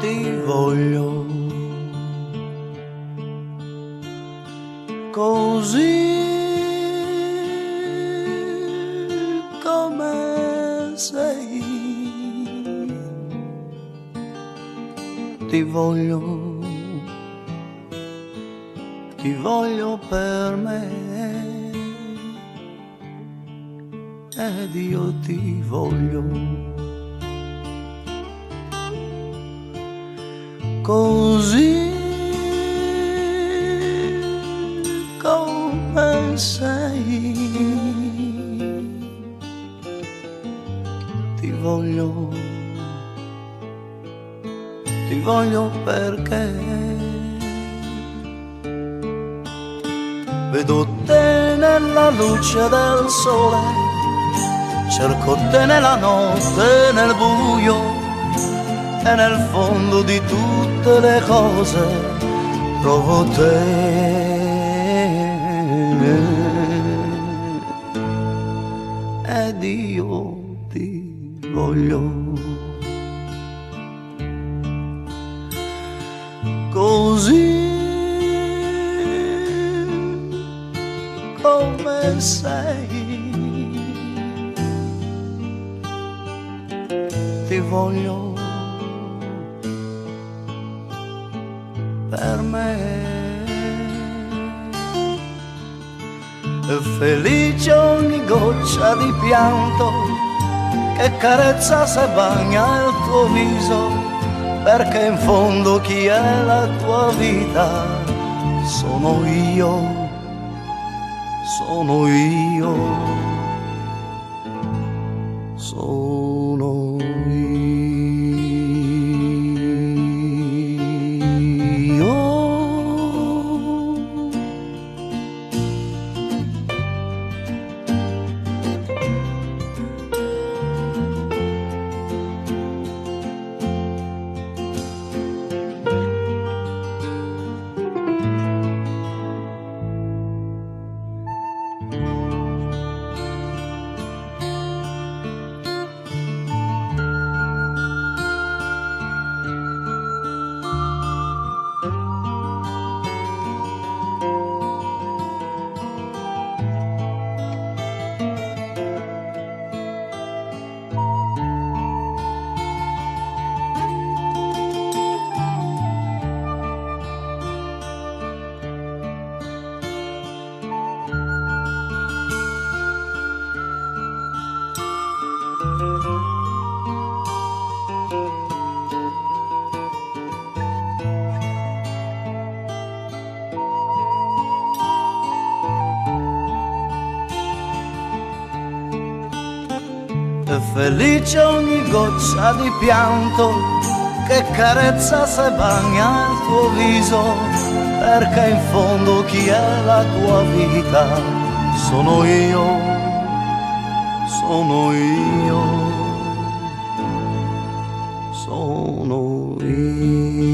ti voglio così come sei, ti voglio per me ed io ti voglio così come sei, ti voglio perché vedo te nella luce del sole, cerco te nella notte, nel buio e nel fondo di tutte le cose trovo te. Ed io ti voglio così come sei, ti voglio per me. È felice ogni goccia di pianto che carezza se bagna il tuo viso, perché in fondo chi è la tua vita sono io, sono io, sono io. È felice ogni goccia di pianto che carezza se bagna il tuo viso, perché in fondo chi è la tua vita sono io, sono io, sono io.